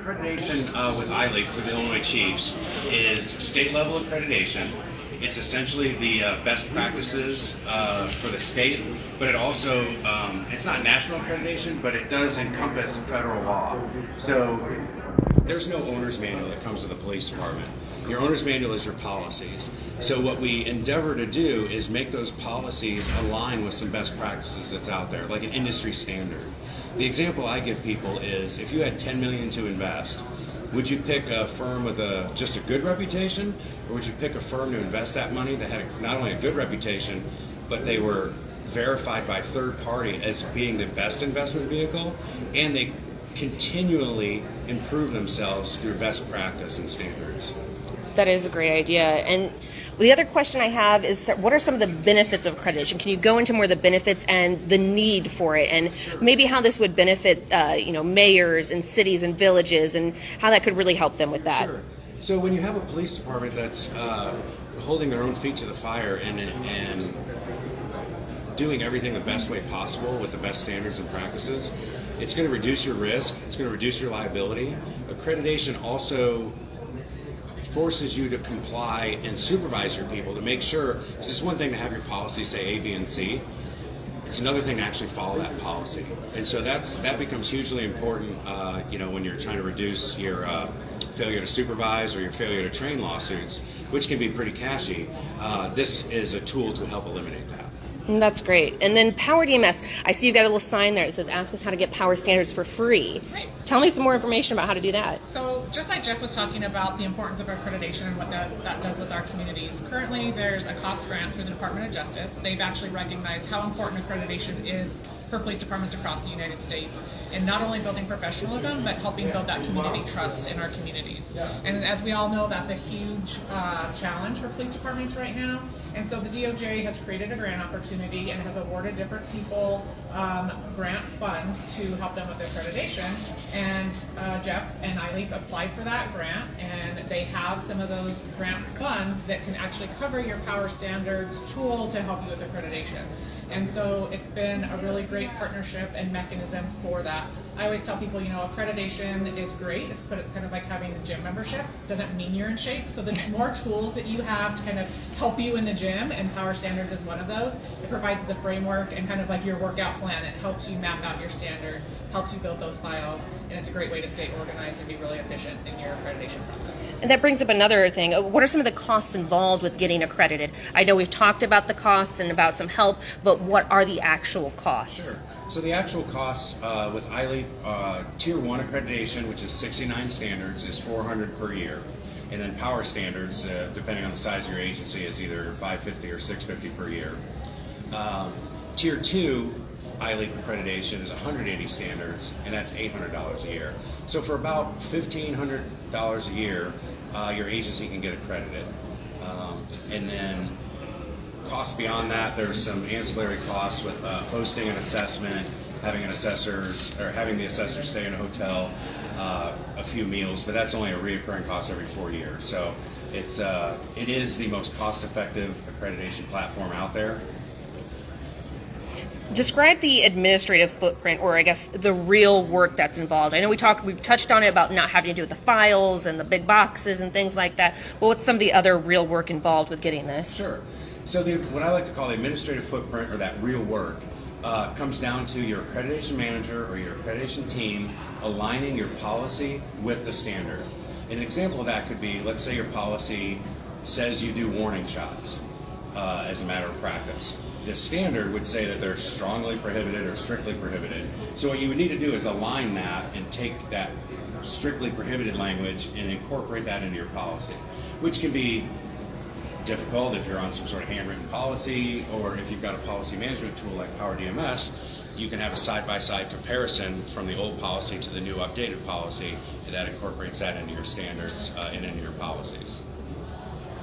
accreditation with ILEAP for the Illinois Chiefs is state level accreditation. It's essentially the best practices for the state, but it also, it's not national accreditation, but it does encompass federal law. So there's no owner's manual that comes with the police department. Your owner's manual is your policies. So what we endeavor to do is make those policies align with some best practices that's out there, like an industry standard. The example I give people is if you had $10 million to invest, would you pick a firm with just a good reputation, or would you pick a firm to invest that money that had not only a good reputation, but they were verified by third party as being the best investment vehicle, and they continually improve themselves through best practice and standards? That is a great idea. And the other question I have is, what are some of the benefits of accreditation? Can you go into more of the benefits and the need for it, and maybe how this would benefit mayors and cities and villages, and how that could really help them with that? Sure. So when you have a police department that's holding their own feet to the fire and doing everything the best way possible with the best standards and practices, it's going to reduce your risk, it's going to reduce your liability. Accreditation also forces you to comply and supervise your people to make sure. It's just one thing to have your policy say A, B, and C. It's another thing to actually follow that policy, and so that becomes hugely important. When you're trying to reduce your failure to supervise or your failure to train lawsuits, which can be pretty cashy. This is a tool to help eliminate that. That's great. And then PowerDMS, I see you've got a little sign there that says, ask us how to get power standards for free. Right. Tell me some more information about how to do that. So just like Jeff was talking about the importance of accreditation and what that does with our communities, currently there's a COPS grant through the Department of Justice. They've actually recognized how important accreditation is for police departments across the United States, and not only building professionalism, but helping build that community trust in our communities. And as we all know, that's a huge challenge for police departments right now. And so the DOJ has created a grant opportunity and has awarded different people grant funds to help them with accreditation. And Jeff and ILEAP applied for that grant, and they have some of those grant funds that can actually cover your power standards tool to help you with accreditation. And so it's been a really great partnership and mechanism for that. I always tell people, accreditation is great. It's kind of like having a gym membership. Doesn't mean you're in shape. So the more tools that you have to kind of help you in the gym, and Power Standards is one of those. It provides the framework and kind of like your workout plan. It helps you map out your standards, helps you build those files, and it's a great way to stay organized and be really efficient in your accreditation process. And that brings up another thing. What are some of the costs involved with getting accredited? I know we've talked about the costs and about some help, but what are the actual costs? Sure. So the actual costs with ILEAP Tier 1 accreditation, which is 69 standards, is $400 per year. And then Power Standards, depending on the size of your agency, is either $550 or $650 per year. Tier 2 ILEAP accreditation is 180 standards, and that's $800 a year. So for about $1,500 a year, your agency can get accredited. And then costs beyond that, there's some ancillary costs with hosting an assessment, having the assessor stay in a hotel, a few meals, but that's only a reoccurring cost every 4 years. So it is the most cost-effective accreditation platform out there. Describe the administrative footprint, or I guess the real work that's involved. I know we touched on it about not having to do with the files and the big boxes and things like that, but what's some of the other real work involved with getting this? Sure. So what I like to call the administrative footprint, or that real work, comes down to your accreditation manager or your accreditation team aligning your policy with the standard. An example of that could be, let's say your policy says you do warning shots as a matter of practice. The standard would say that they're strongly prohibited or strictly prohibited. So what you would need to do is align that and take that strictly prohibited language and incorporate that into your policy, which can be difficult if you're on some sort of handwritten policy, or if you've got a policy management tool like PowerDMS, you can have a side-by-side comparison from the old policy to the new updated policy, and that incorporates that into your standards and into your policies.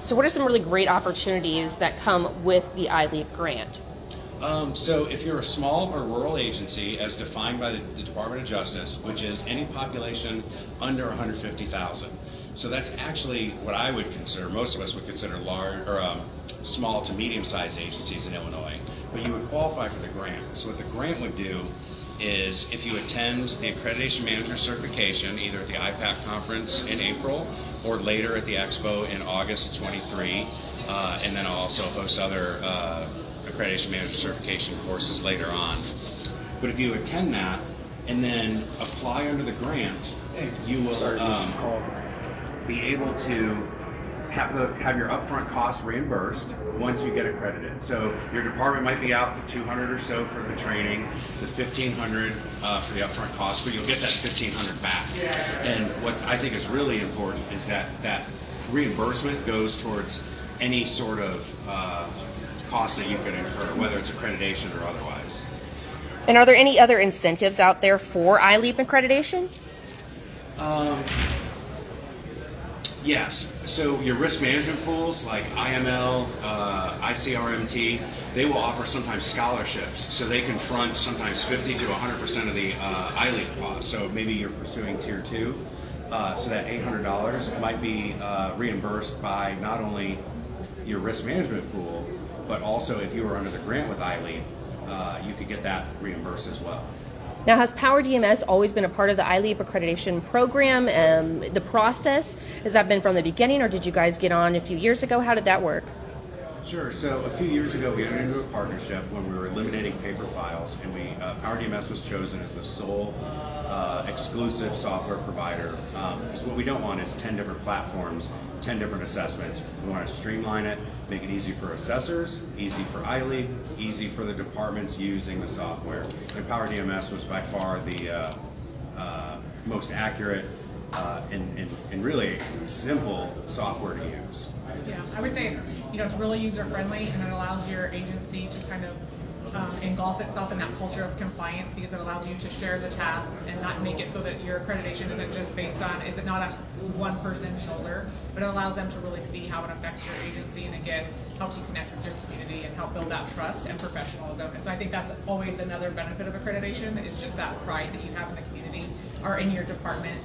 So what are some really great opportunities that come with the ILEAP grant? So if you're a small or rural agency, as defined by the Department of Justice, which is any population under 150,000. So that's actually what I would consider, most of us would consider large or small to medium-sized agencies in Illinois. But you would qualify for the grant. So what the grant would do is if you attend the Accreditation Manager Certification, either at the IPAC conference in April or later at the Expo in August 23, and then I'll also host other Accreditation Manager Certification courses later on. But if you attend that and then apply under the grant, you will be able to have your upfront costs reimbursed once you get accredited. So your department might be out the $200 or so for the training, the $1,500 for the upfront cost, but you'll get that $1,500 back. And what I think is really important is that that reimbursement goes towards any sort of cost that you could incur, whether it's accreditation or otherwise. And are there any other incentives out there for ILEAP accreditation? Yes. So your risk management pools like IML, ICRMT, they will offer sometimes scholarships. So they can front sometimes 50 to 100% of the ILEAP cost. So maybe you're pursuing Tier 2, so that $800 might be reimbursed by not only your risk management pool, but also if you were under the grant with ILEAP, you could get that reimbursed as well. Now, has PowerDMS always been a part of the ILEAP accreditation program? The process, has that been from the beginning, or did you guys get on a few years ago? How did that work? Sure. So a few years ago, we entered into a partnership when we were eliminating paper files, and PowerDMS was chosen as the sole exclusive software provider. Because what we don't want is 10 different platforms, 10 different assessments. We want to streamline it, make it easy for assessors, easy for ILEAP, easy for the departments using the software. And PowerDMS was by far the most accurate and really simple software to use. Yeah, I would say it's really user friendly, and it allows your agency to kind of engulf itself in that culture of compliance, because it allows you to share the tasks and not make it so that your accreditation isn't just based on, is it not on one person's shoulder, but it allows them to really see how it affects your agency, and again helps you connect with your community and help build that trust and professionalism. And so I think that's always another benefit of accreditation, is just that pride that you have in the community or in your department.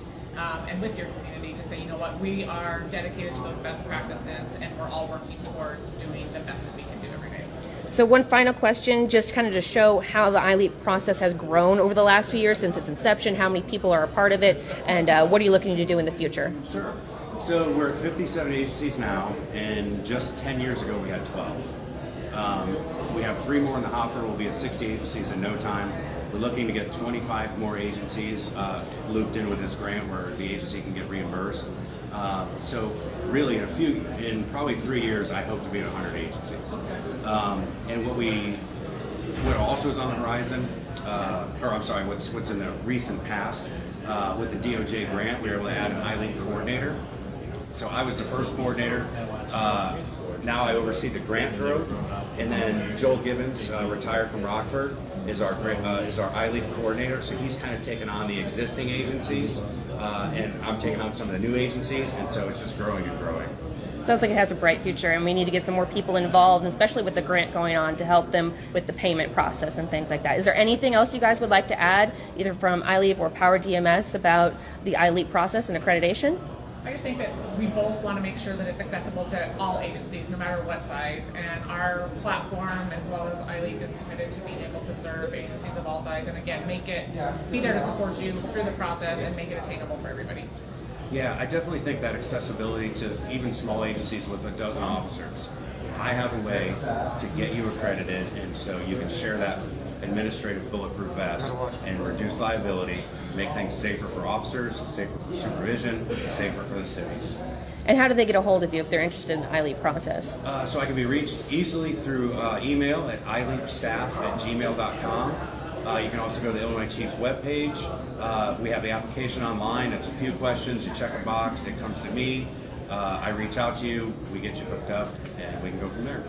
And with your community to say, you know what, we are dedicated to those best practices, and we're all working towards doing the best that we can do every day. So one final question, just kind of to show how the ILEAP process has grown over the last few years since its inception, how many people are a part of it, and what are you looking to do in the future? Sure. So we're at 57 agencies now, and just 10 years ago we had 12. We have 3 more in the hopper. We'll be at 60 agencies in no time. We're looking to get 25 more agencies looped in with this grant where the agency can get reimbursed. So really in probably 3 years, I hope to be at 100 agencies. And what also is on the horizon, what's in the recent past, with the DOJ grant, we were able to add an ILEAP coordinator. So I was the first coordinator. Now I oversee the grant growth, and then Joel Gibbons, retired from Rockford, is our ILEAP coordinator. So he's kind of taken on the existing agencies, and I'm taking on some of the new agencies, and so it's just growing and growing. Sounds like it has a bright future, and we need to get some more people involved, especially with the grant going on, to help them with the payment process and things like that. Is there anything else you guys would like to add, either from ILEAP or PowerDMS, about the ILEAP process and accreditation? I just think that we both want to make sure that it's accessible to all agencies, no matter what size, and our platform, as well as ILEAP, is committed to being able to serve agencies of all sizes, and again, be there to support you through the process and make it attainable for everybody. Yeah, I definitely think that accessibility to even small agencies with a dozen officers. I have a way to get you accredited, and so you can share that administrative bulletproof vest and reduce liability, make things safer for officers, safer for supervision, safer for the cities. And how do they get a hold of you if they're interested in the ILEAP process? So I can be reached easily through email at ileapstaff@gmail.com. You can also go to the Illinois Chiefs webpage. We have the application online. It's a few questions. You check a box. It comes to me. I reach out to you. We get you hooked up, and we can go from there.